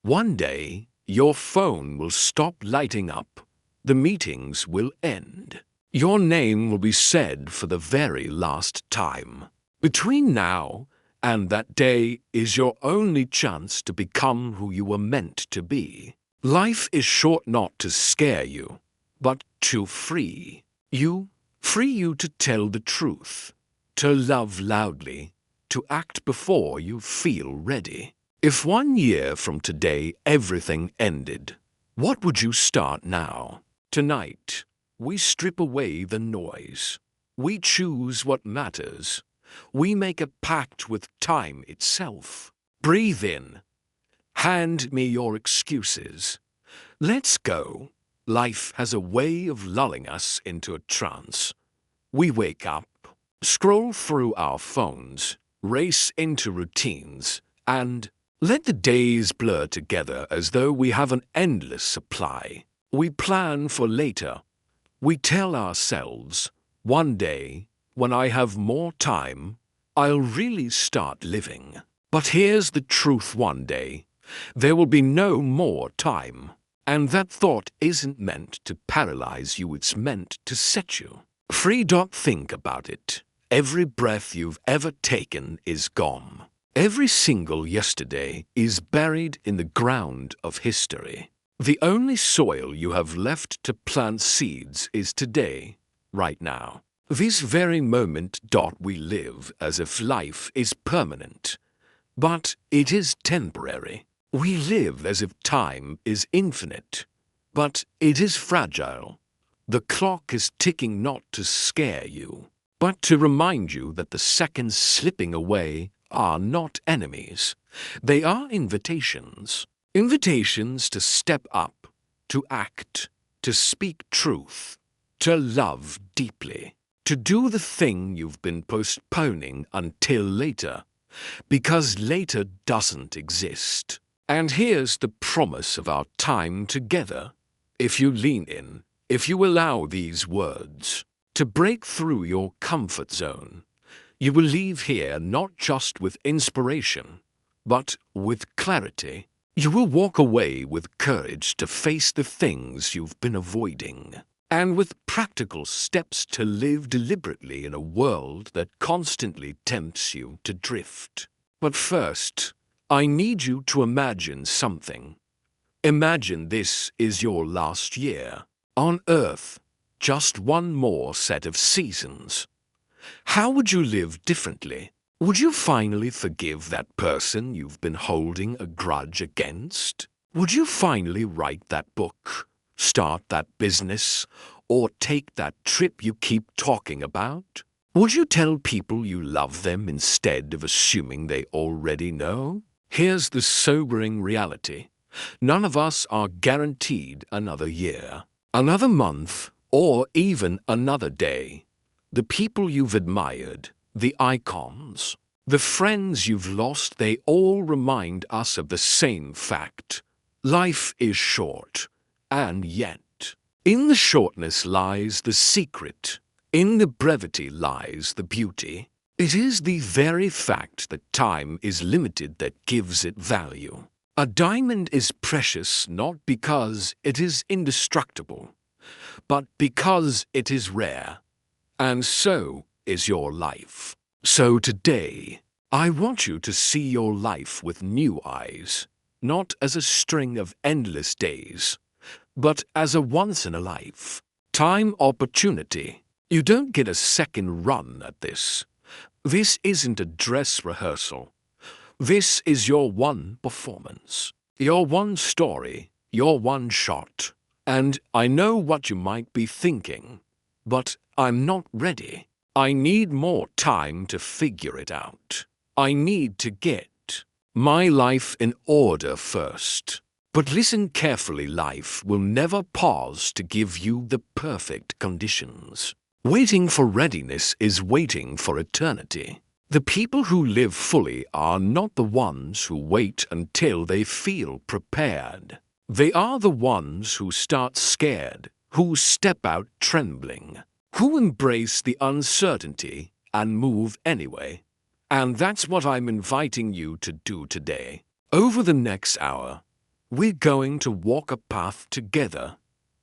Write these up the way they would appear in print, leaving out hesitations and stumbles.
One day, your phone will stop lighting up. The meetings will end. Your name will be said for the very last time. Between now and that day is your only chance to become who you were meant to be. Life is short not to scare you, but to free you. Free you to tell the truth, to love loudly, to act before you feel ready. If 1 year from today everything ended, what would you start now? Tonight, we strip away the noise. We choose what matters. We make a pact with time itself. Breathe in. Hand me your excuses. Let's go. Life has a way of lulling us into a trance. We wake up, scroll through our phones, race into routines, and let the days blur together as though we have an endless supply. We plan for later. We tell ourselves, one day, when I have more time, I'll really start living. But here's the truth one day. There will be no more time. And that thought isn't meant to paralyze you, it's meant to set you free. Don't think about it. Every breath you've ever taken is gone. Every single yesterday is buried in the ground of history. The only soil you have left to plant seeds is today, right now. This very moment. We live as if life is permanent, but it is temporary. We live as if time is infinite, but it is fragile. The clock is ticking not to scare you, but to remind you that the seconds slipping away are not enemies. They are invitations. Invitations to step up, to act, to speak truth, to love deeply, to do the thing you've been postponing until later, because later doesn't exist. And here's the promise of our time together. If you lean in, if you allow these words to break through your comfort zone, you will leave here not just with inspiration, but with clarity. You will walk away with courage to face the things you've been avoiding, and with practical steps to live deliberately in a world that constantly tempts you to drift. But first, I need you to imagine something. Imagine this is your last year on Earth, just one more set of seasons. How would you live differently? Would you finally forgive that person you've been holding a grudge against? Would you finally write that book, start that business, or take that trip you keep talking about? Would you tell people you love them instead of assuming they already know? Here's the sobering reality. None of us are guaranteed another year, another month, or even another day. The people you've admired, the icons, the friends you've lost, they all remind us of the same fact. Life is short, and yet, in the shortness lies the secret. In the brevity lies the beauty. It is the very fact that time is limited that gives it value. A diamond is precious not because it is indestructible, but because it is rare. And so is your life. So today, I want you to see your life with new eyes, not as a string of endless days, but as a once-in-a-life time opportunity. You don't get a second run at this. This isn't a dress rehearsal. This is your one performance, your one story, your one shot. And I know what you might be thinking, but I'm not ready. I need more time to figure it out. I need to get my life in order first. But listen carefully, life will never pause to give you the perfect conditions. Waiting for readiness is waiting for eternity. The people who live fully are not the ones who wait until they feel prepared. They are the ones who start scared, who step out trembling, who embrace the uncertainty and move anyway. And that's what I'm inviting you to do today. Over the next hour, We're going to walk a path together,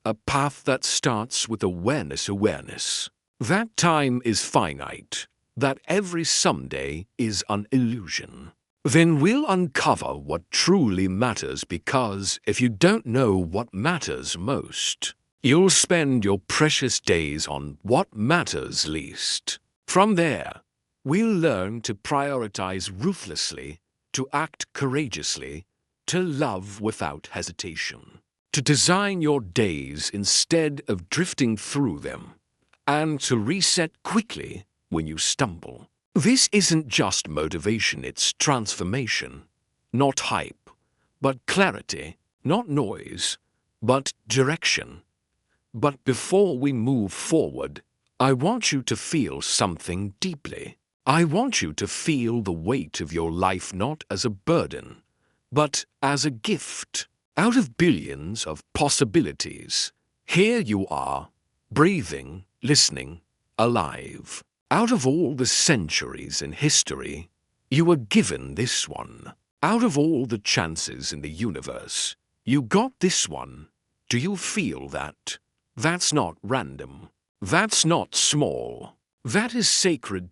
a path that starts with awareness. That time is finite, that every someday is an illusion. Then we'll uncover what truly matters, because if you don't know what matters most, you'll spend your precious days on what matters least. From there, we'll learn to prioritize ruthlessly, to act courageously, to love without hesitation, to design your days instead of drifting through them, and to reset quickly when you stumble. This isn't just motivation, it's transformation. Not hype, but clarity. Not noise, but direction. But before we move forward, I want you to feel something deeply. I want you to feel the weight of your life not as a burden, but as a gift. Out of billions of possibilities, here you are, breathing, listening, alive. Out of all the centuries in history, you were given this one. Out of all the chances in the universe, you got this one. Do you feel that? That's not random. That's not small. That is sacred.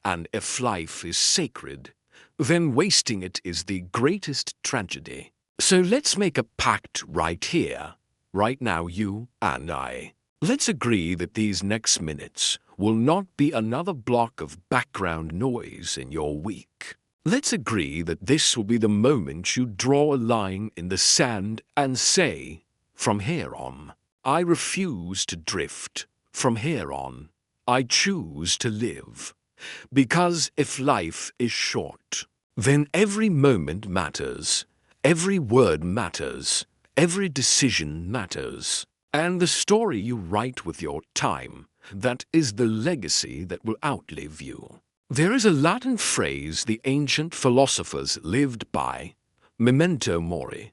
And if life is sacred, then wasting it is the greatest tragedy. So let's make a pact right here, right now, you and I. Let's agree that these next minutes will not be another block of background noise in your week. Let's agree that this will be the moment you draw a line in the sand and say, from here on, I refuse to drift. From here on, I choose to live. Because if life is short, then every moment matters, every word matters, every decision matters. And the story you write with your time, that is the legacy that will outlive you. There is a Latin phrase the ancient philosophers lived by, memento mori.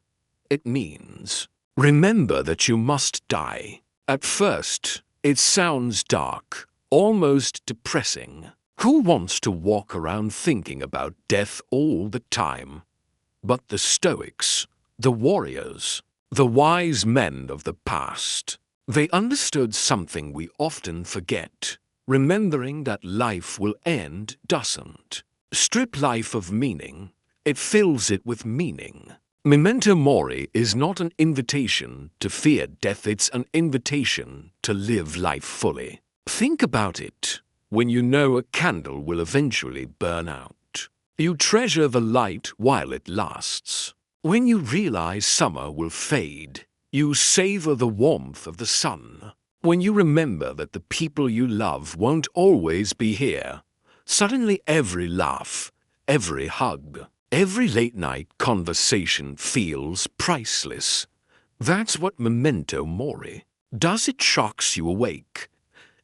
It means, remember that you must die. At first, it sounds dark, almost depressing. Who wants to walk around thinking about death all the time? But the Stoics, the warriors, the wise men of the past, they understood something we often forget. Remembering that life will end doesn't strip life of meaning, it fills it with meaning. Memento mori is not an invitation to fear death, it's an invitation to live life fully. Think about it. When you know a candle will eventually burn out, you treasure the light while it lasts. When you realize summer will fade, you savor the warmth of the sun. When you remember that the people you love won't always be here, suddenly every laugh, every hug, every late-night conversation feels priceless. That's what memento mori does. It shocks you awake.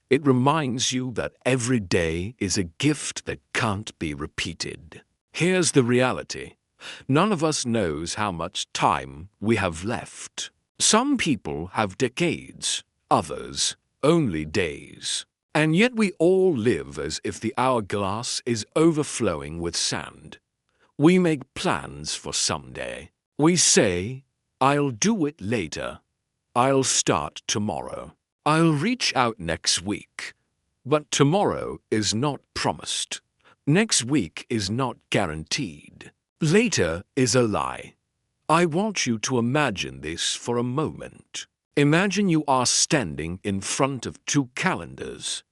It reminds you that every day is a gift that can't be repeated. Here's the reality. None of us knows how much time we have left. Some people have decades, others only days. And yet we all live as if the hourglass is overflowing with sand. We make plans for someday. We say, I'll do it later. I'll start tomorrow. I'll reach out next week. But tomorrow is not promised. Next week is not guaranteed. Later is a lie. I want you to imagine this for a moment. Imagine you are standing in front of two calendars.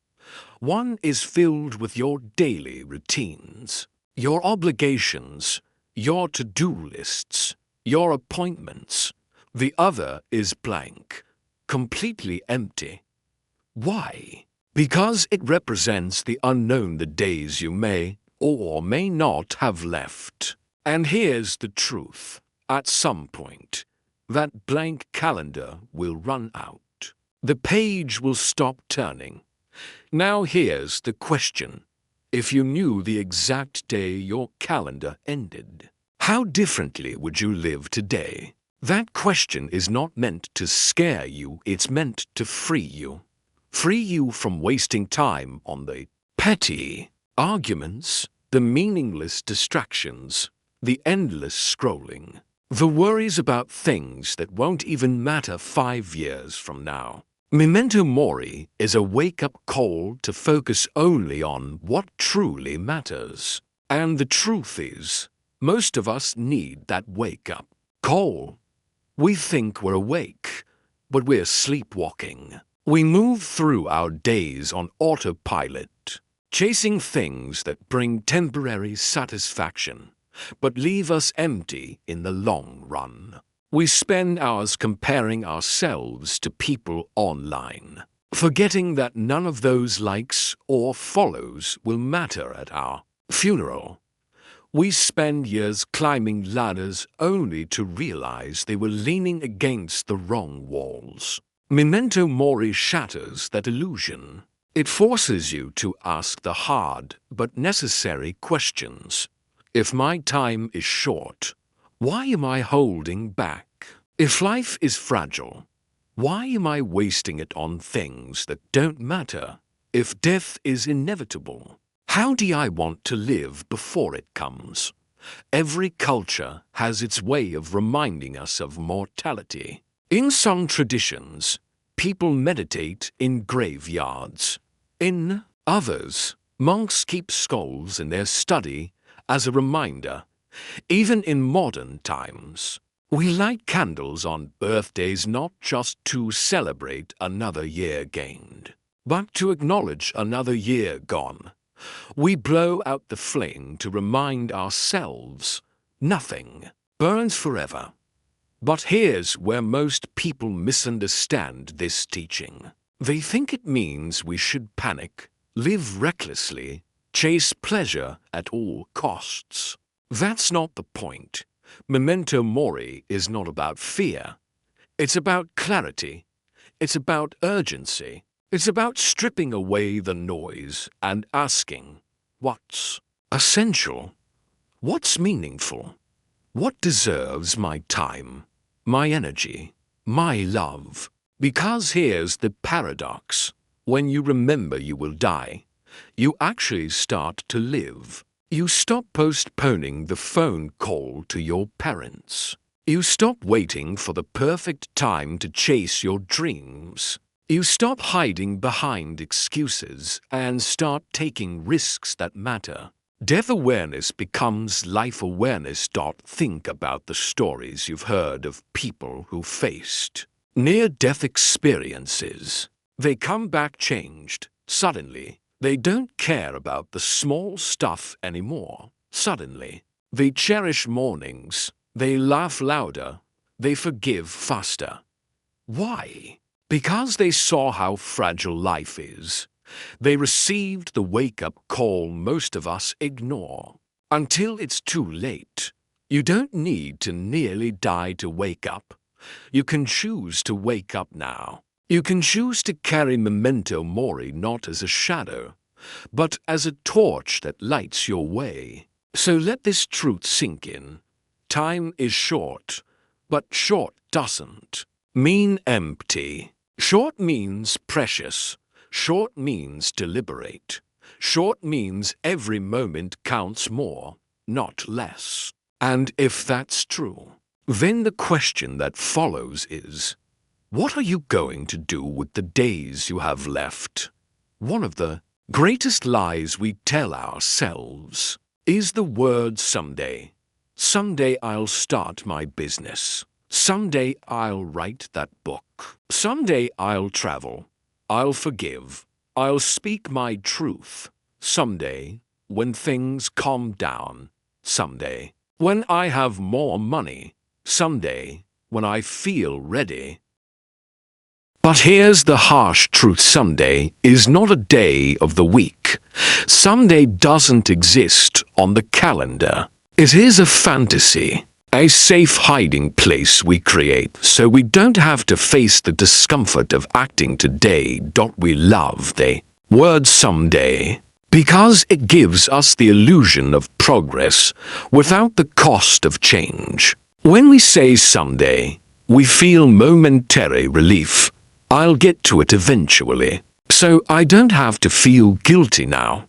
One is filled with your daily routines, your obligations, your to-do lists, your appointments. The other is blank, completely empty. Why? Because it represents the unknown, the days you may or may not have left. And here's the truth. At some point, that blank calendar will run out. The page will stop turning. Now here's the question. If you knew the exact day your calendar ended, how differently would you live today? That question is not meant to scare you, it's meant to free you. Free you from wasting time on the petty arguments, the meaningless distractions, the endless scrolling. The worries about things that won't even matter 5 years from now. Memento mori is a wake-up call to focus only on what truly matters. And the truth is, most of us need that wake-up call. We think we're awake, but we're sleepwalking. We move through our days on autopilot, chasing things that bring temporary satisfaction, but leave us empty in the long run. We spend hours comparing ourselves to people online, forgetting that none of those likes or follows will matter at our funeral. We spend years climbing ladders only to realize they were leaning against the wrong walls. Memento mori shatters that illusion. It forces you to ask the hard but necessary questions. If my time is short, why am I holding back? If life is fragile, why am I wasting it on things that don't matter? If death is inevitable, how do I want to live before it comes? Every culture has its way of reminding us of mortality. In some traditions, people meditate in graveyards. In others, monks keep skulls in their study as a reminder. Even in modern times, we light candles on birthdays not just to celebrate another year gained, but to acknowledge another year gone. We blow out the flame to remind ourselves nothing burns forever. But here's where most people misunderstand this teaching. They think it means we should panic, live recklessly, chase pleasure at all costs. That's not the point. Memento mori is not about fear. It's about clarity. It's about urgency. It's about stripping away the noise and asking, what's essential? What's meaningful? What deserves my time, my energy, my love? Because here's the paradox. When you remember you will die, you actually start to live. You stop postponing the phone call to your parents. You stop waiting for the perfect time to chase your dreams. You stop hiding behind excuses and start taking risks that matter. Death awareness becomes life awareness. Think about the stories you've heard of people who faced near-death experiences. They come back changed. Suddenly, they don't care about the small stuff anymore. Suddenly, they cherish mornings. They laugh louder. They forgive faster. Why? Because they saw how fragile life is. They received the wake-up call most of us ignore. Until it's too late. You don't need to nearly die to wake up. You can choose to wake up now. You can choose to carry memento mori not as a shadow, but as a torch that lights your way. So let this truth sink in. Time is short, but short doesn't mean empty. Short means precious. Short means deliberate. Short means every moment counts more, not less. And if that's true, then the question that follows is, what are you going to do with the days you have left? One of the greatest lies we tell ourselves is the word someday. Someday I'll start my business. Someday I'll write that book. Someday I'll travel. I'll forgive. I'll speak my truth. Someday, when things calm down. Someday, when I have more money. Someday, when I feel ready. But here's the harsh truth. Someday is not a day of the week. Someday doesn't exist on the calendar. It is a fantasy, a safe hiding place we create so we don't have to face the discomfort of acting today. We love the word someday because it gives us the illusion of progress without the cost of change. When we say someday, we feel momentary relief. I'll get to it eventually, so I don't have to feel guilty now.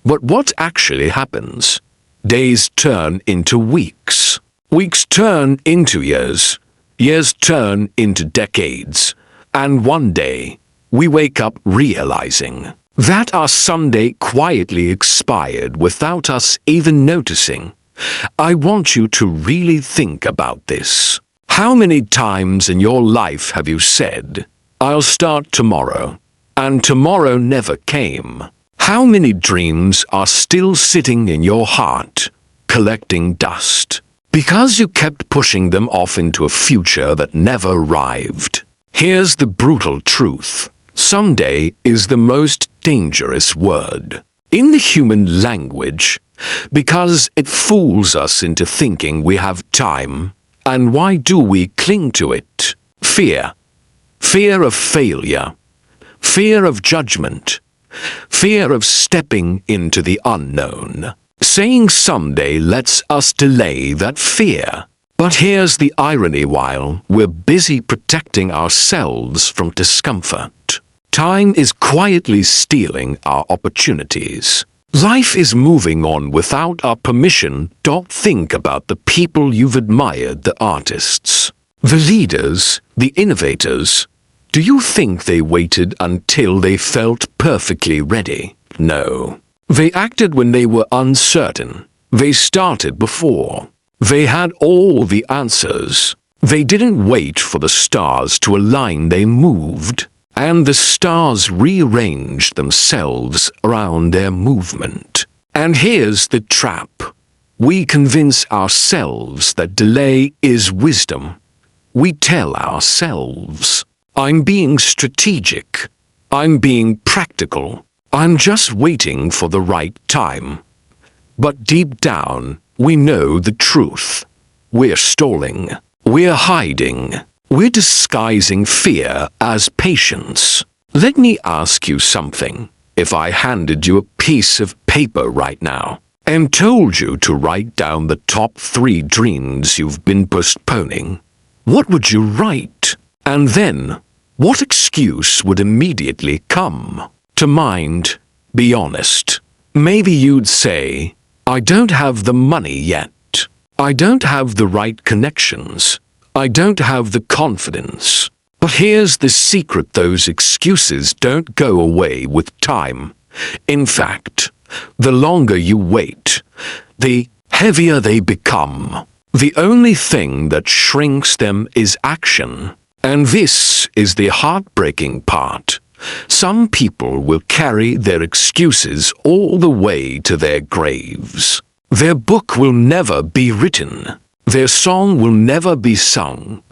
But what actually happens? Days turn into weeks. Weeks turn into years. Years turn into decades. And one day, we wake up realizing that our Sunday quietly expired without us even noticing. I want you to really think about this. How many times in your life have you said, "I'll start tomorrow," and tomorrow never came? How many dreams are still sitting in your heart, collecting dust, because you kept pushing them off into a future that never arrived? Here's the brutal truth. Someday is the most dangerous word in the human language because it fools us into thinking we have time. And why do we cling to it? Fear. Fear of failure. Fear of judgment. Fear of stepping into the unknown. Saying someday lets us delay that fear. But here's the irony: while we're busy protecting ourselves from discomfort, time is quietly stealing our opportunities. Life is moving on without our permission. Don't think about the people you've admired, the artists, the leaders, the innovators. Do you think they waited until they felt perfectly ready? No. They acted when they were uncertain. They started before they had all the answers. They didn't wait for the stars to align, they moved. And the stars rearranged themselves around their movement. And here's the trap. We convince ourselves that delay is wisdom. We tell ourselves, "I'm being strategic. I'm being practical. I'm just waiting for the right time." But deep down, we know the truth. We're stalling. We're hiding. We're disguising fear as patience. Let me ask you something. If I handed you a piece of paper right now and told you to write down the top 3 dreams you've been postponing, what would you write? And then, what excuse would immediately come to mind? Be honest. Maybe you'd say, "I don't have the money yet. I don't have the right connections. I don't have the confidence." But here's the secret: those excuses don't go away with time. In fact, the longer you wait, the heavier they become. The only thing that shrinks them is action. And this is the heartbreaking part. Some people will carry their excuses all the way to their graves. Their book will never be written. Their song will never be sung.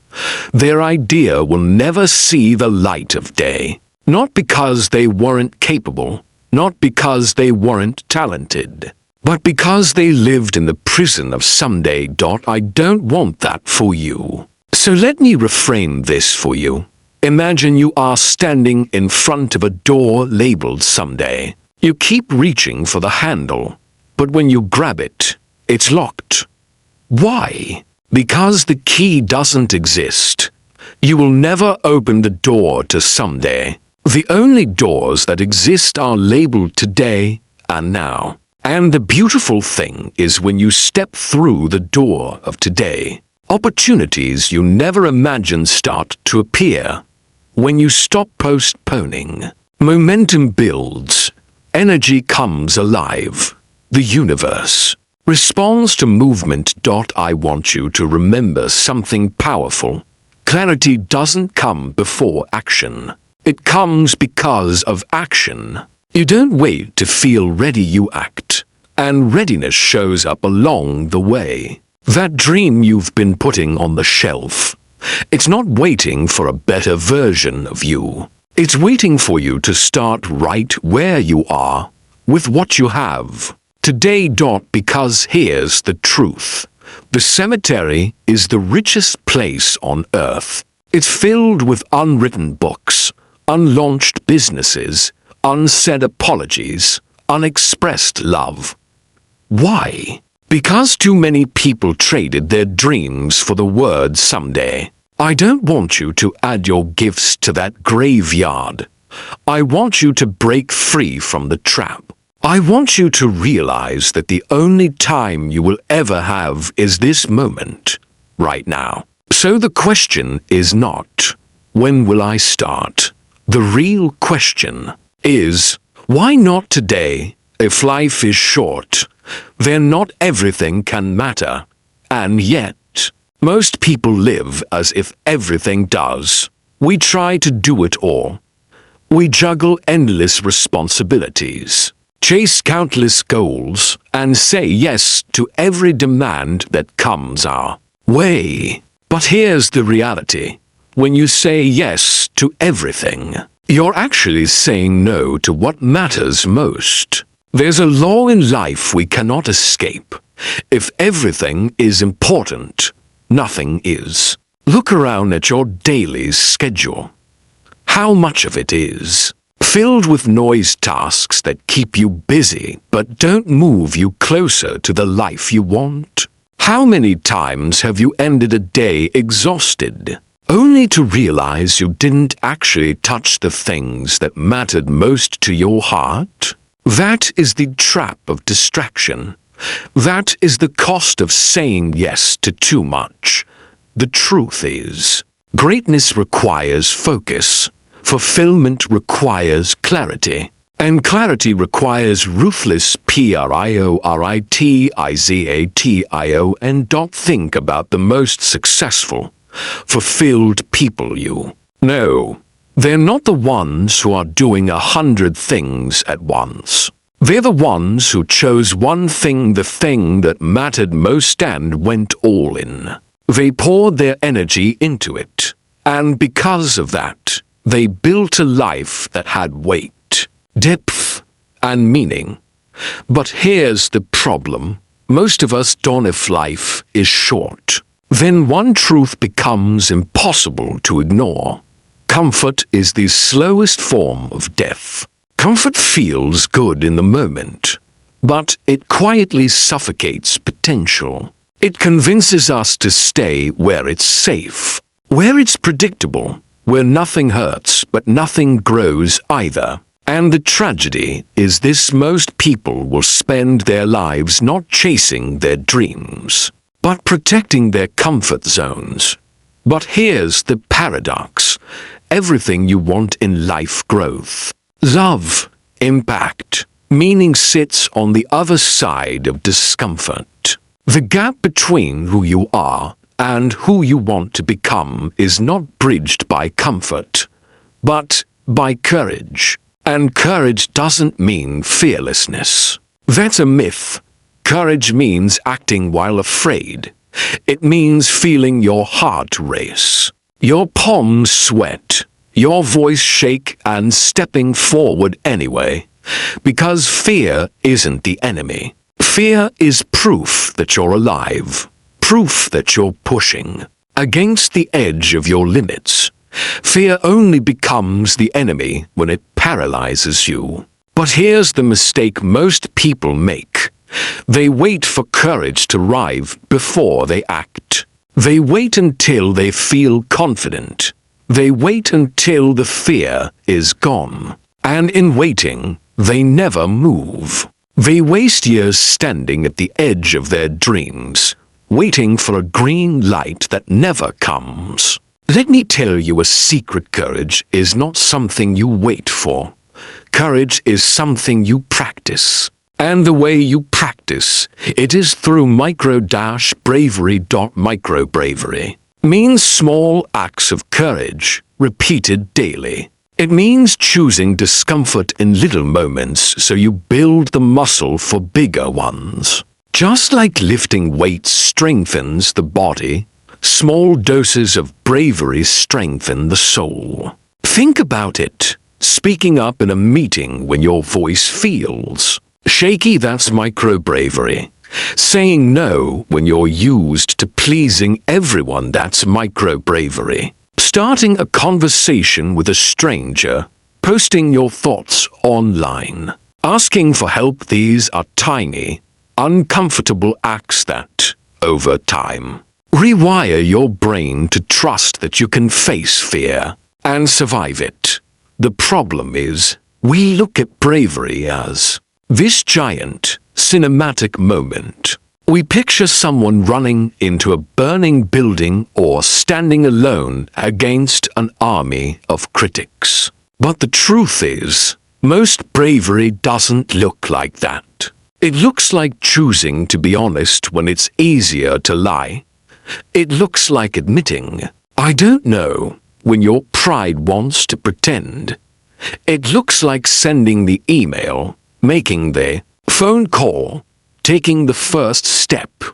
Their idea will never see the light of day. Not because they weren't capable, not because they weren't talented, but because they lived in the prison of someday. I don't want that for you. So let me reframe this for you. Imagine you are standing in front of a door labeled someday. You keep reaching for the handle, but when you grab it, it's locked. Why? Because the key doesn't exist. You will never open the door to someday. The only doors that exist are labeled today and now. And the beautiful thing is, when you step through the door of today, opportunities you never imagined start to appear. When you stop postponing, momentum builds, energy comes alive. The universe responds to movement. I want you to remember something powerful. Clarity doesn't come before action. It comes because of action. You don't wait to feel ready, you act. And readiness shows up along the way. That dream you've been putting on the shelf, it's not waiting for a better version of you. It's waiting for you to start right where you are, with what you have today. Because here's the truth. The cemetery is the richest place on earth. It's filled with unwritten books, unlaunched businesses, unsaid apologies, unexpressed love. Why? Because too many people traded their dreams for the word someday. I don't want you to add your gifts to that graveyard. I want you to break free from the trap I want you to realize that the only time you will ever have is this moment, right now. So the question is not, when will I start? The real question is, why not today? If life is short, then not everything can matter. And yet, most people live as if everything does. We try to do it all. We juggle endless responsibilities, chase countless goals, and say yes to every demand that comes our way. But here's the reality. When you say yes to everything, you're actually saying no to what matters most. There's a law in life we cannot escape. If everything is important, nothing is. Look around at your daily schedule. How much of it is filled with noise tasks that keep you busy but don't move you closer to the life you want? How many times have you ended a day exhausted, only to realize you didn't actually touch the things that mattered most to your heart? That is the trap of distraction. That is the cost of saying yes to too much. The truth is, greatness requires focus. Fulfillment requires clarity. And clarity requires ruthless prioritization. And don't think about the most successful, fulfilled people you know. They're not the ones who are doing 100 things at once. They're the ones who chose one thing, the thing that mattered most, and went all in. They poured their energy into it. And because of that, they built a life that had weight, depth, and meaning. But here's the problem. Most of us don't. If life is short, then one truth becomes impossible to ignore. Comfort is the slowest form of death. Comfort feels good in the moment, but it quietly suffocates potential. It convinces us to stay where it's safe, where it's predictable, where nothing hurts but nothing grows either. And the tragedy is this: most people will spend their lives not chasing their dreams, but protecting their comfort zones. But here's the paradox. Everything you want in life, growth, love, impact, meaning, sits on the other side of discomfort. The gap between who you are and who you want to become is not bridged by comfort, but by courage. And courage doesn't mean fearlessness. That's a myth. Courage means acting while afraid. It means feeling your heart race, your palms sweat, your voice shake, and stepping forward anyway. Because fear isn't the enemy. Fear is proof that you're alive, proof that you're pushing against the edge of your limits. Fear only becomes the enemy when it paralyzes you. But here's the mistake most people make. They wait for courage to arrive before they act. They wait until they feel confident. They wait until the fear is gone. And in waiting, they never move. They waste years standing at the edge of their dreams, waiting for a green light that never comes. Let me tell you a secret. Courage is not something you wait for. Courage is something you practice. And the way you practice it is through micro-bravery. Micro-bravery means small acts of courage, repeated daily. It means choosing discomfort in little moments so you build the muscle for bigger ones. Just like lifting weights strengthens the body, small doses of bravery strengthen the soul. Think about it. Speaking up in a meeting when your voice feels shaky, that's micro-bravery. Saying no when you're used to pleasing everyone, that's micro-bravery. Starting a conversation with a stranger, posting your thoughts online, asking for help, these are tiny, uncomfortable acts that, over time, rewire your brain to trust that you can face fear and survive it. The problem is, we look at bravery as This giant, cinematic moment. We picture someone running into a burning building or standing alone against an army of critics. But the truth is, most bravery doesn't look like that. It looks like choosing to be honest when it's easier to lie. It looks like admitting, "I don't know," when your pride wants to pretend. It looks like sending the email, making the phone call, taking the first step.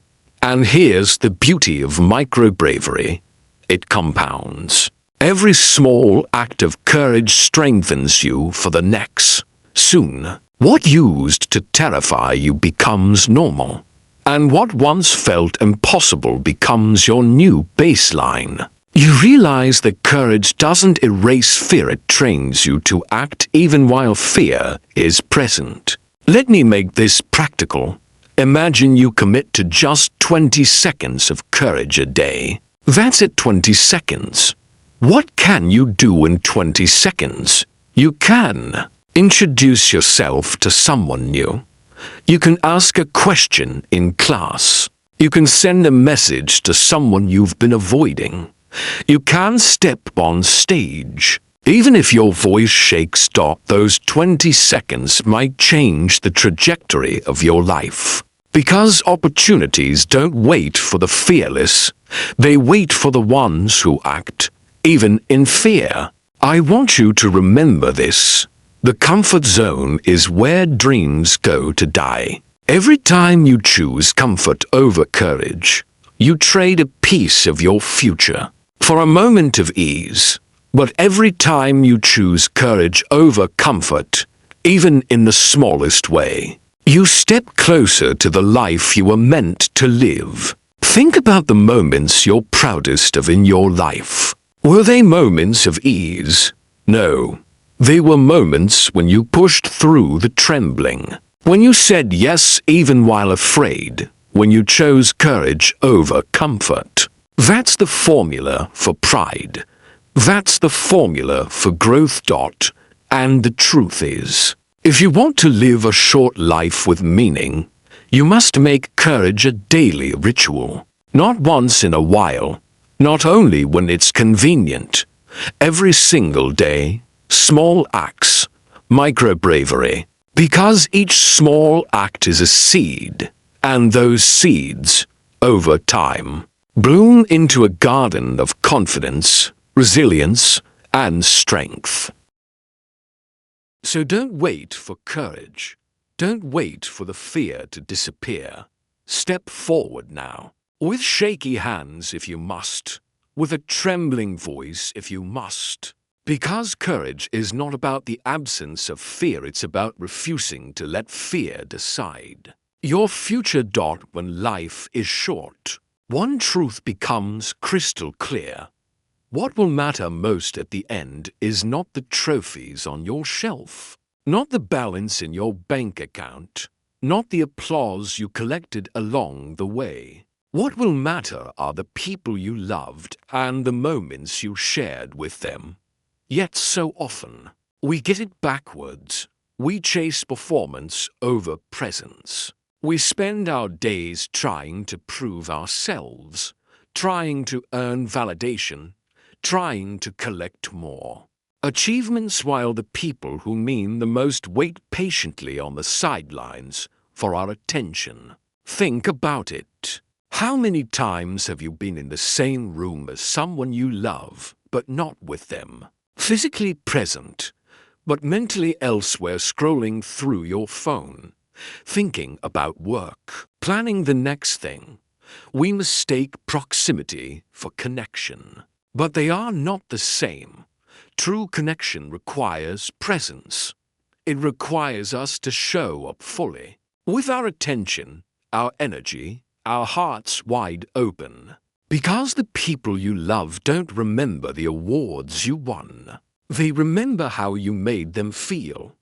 And here's the beauty of micro-bravery. It compounds. Every small act of courage strengthens you for the next. Soon, what used to terrify you becomes normal. And what once felt impossible becomes your new baseline. You realize that courage doesn't erase fear, it trains you to act even while fear is present. Let me make this practical. Imagine you commit to just 20 seconds of courage a day. That's it, 20 seconds. What can you do in 20 seconds? You can introduce yourself to someone new. You can ask a question in class. You can send a message to someone you've been avoiding. You can step on stage. Even if your voice shakes, those 20 seconds might change the trajectory of your life. Because opportunities don't wait for the fearless, they wait for the ones who act, even in fear. I want you to remember this. The comfort zone is where dreams go to die. Every time you choose comfort over courage, you trade a piece of your future for a moment of ease. But every time you choose courage over comfort, even in the smallest way, you step closer to the life you were meant to live. Think about the moments you're proudest of in your life. Were they moments of ease? No. They were moments when you pushed through the trembling, when you said yes even while afraid, when you chose courage over comfort. That's the formula for pride. That's the formula for growth. And the truth is, if you want to live a short life with meaning, you must make courage a daily ritual. Not once in a while, not only when it's convenient. Every single day, small acts, micro-bravery. Because each small act is a seed, and those seeds, over time, bloom into a garden of confidence, resilience, and strength. So don't wait for courage. Don't wait for the fear to disappear. Step forward now, with shaky hands if you must, with a trembling voice if you must. Because courage is not about the absence of fear, it's about refusing to let fear decide your future. When life is short, one truth becomes crystal clear. What will matter most at the end is not the trophies on your shelf, not the balance in your bank account, not the applause you collected along the way. What will matter are the people you loved and the moments you shared with them. Yet so often, we get it backwards. We chase performance over presence. We spend our days trying to prove ourselves, trying to earn validation, trying to collect more achievements, while the people who mean the most wait patiently on the sidelines for our attention. Think about it. How many times have you been in the same room as someone you love, but not with them? Physically present, but mentally elsewhere, scrolling through your phone, thinking about work, planning the next thing. We mistake proximity for connection, but they are not the same. True connection requires presence. It requires us to show up fully, with our attention, our energy, our hearts wide open. Because the people you love don't remember the awards you won. They remember how you made them feel.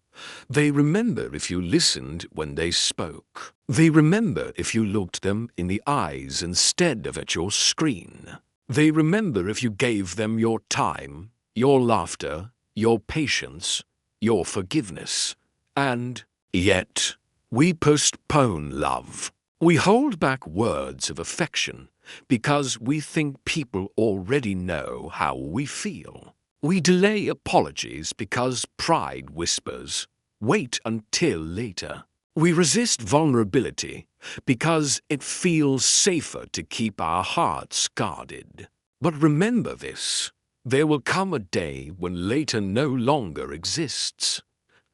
They remember if you listened when they spoke. They remember if you looked them in the eyes instead of at your screen. They remember if you gave them your time, your laughter, your patience, your forgiveness. And Yet, we postpone love. We hold back words of affection because we think people already know how we feel. We delay apologies because pride whispers, "Wait until later." We resist vulnerability because it feels safer to keep our hearts guarded. But remember this: there will come a day when later no longer exists.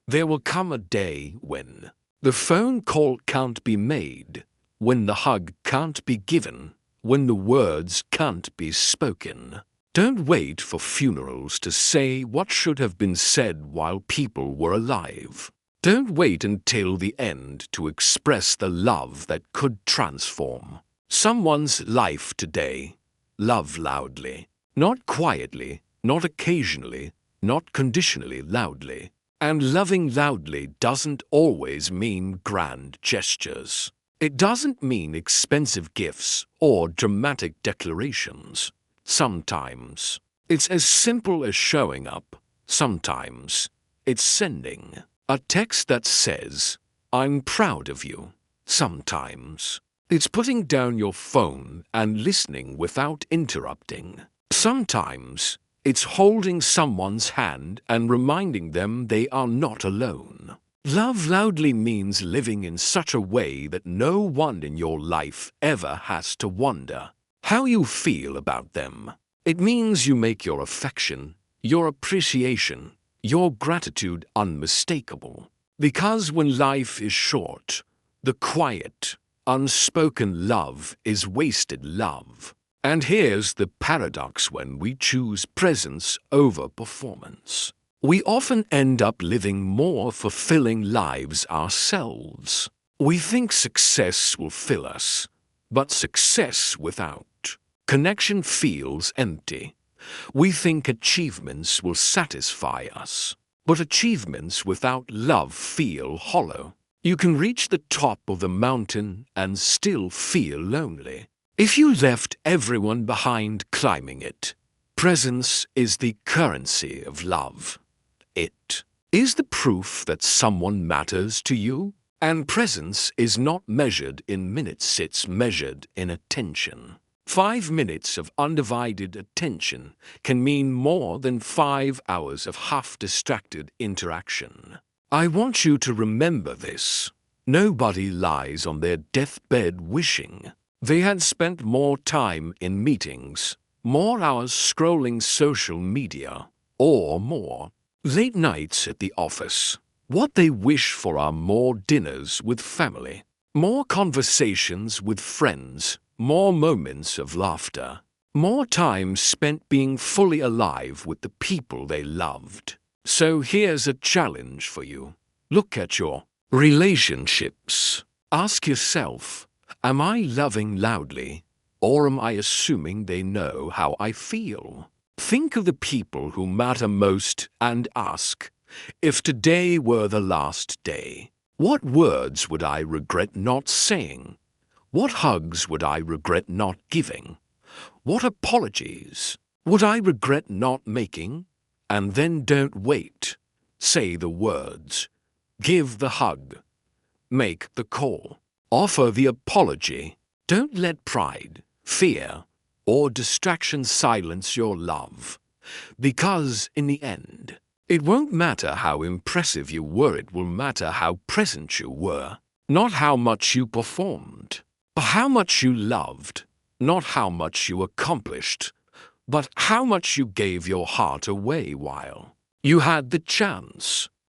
There will come a day when the phone call can't be made, when the hug can't be given, when the words can't be spoken. Don't wait for funerals to say what should have been said while people were alive. Don't wait until the end to express the love that could transform someone's life today. Love loudly, not quietly, not occasionally, not conditionally loudly. And loving loudly doesn't always mean grand gestures. It doesn't mean expensive gifts or dramatic declarations. Sometimes it's as simple as showing up. Sometimes it's sending a text that says, "I'm proud of you." Sometimes it's putting down your phone and listening without interrupting. Sometimes it's holding someone's hand and reminding them they are not alone. Love loudly means living in such a way that no one in your life ever has to wonder how you feel about them. It means you make your affection, your appreciation, your gratitude unmistakable. Because when life is short, the quiet, unspoken love is wasted love. And here's the paradox: when we choose presence over performance, we often end up living more fulfilling lives ourselves. We think success will fill us, but success without connection feels empty. We think achievements will satisfy us, but achievements without love feel hollow. You can reach the top of the mountain and still feel lonely if you left everyone behind climbing it. Presence is the currency of love. It is the proof that someone matters to you, and presence is not measured in minutes, it's measured in attention. 5 minutes of undivided attention can mean more than 5 hours of half-distracted interaction. I want you to remember this. Nobody lies on their deathbed wishing they had spent more time in meetings, more hours scrolling social media, or more late nights at the office. What they wish for are more dinners with family, more conversations with friends, more moments of laughter, more time spent being fully alive with the people they loved. So here's a challenge for you. Look at your relationships. Ask yourself, am I loving loudly, or am I assuming they know how I feel? Think of the people who matter most and ask, if today were the last day, what words would I regret not saying? What hugs would I regret not giving? What apologies would I regret not making? And then don't wait. Say the words. Give the hug. Make the call. Offer the apology. Don't let pride, fear, or distraction silence your love. Because in the end, it won't matter how impressive you were, it will matter how present you were. Not how much you performed, but how much you loved. Not how much you accomplished, but how much you gave your heart away while you had the chance.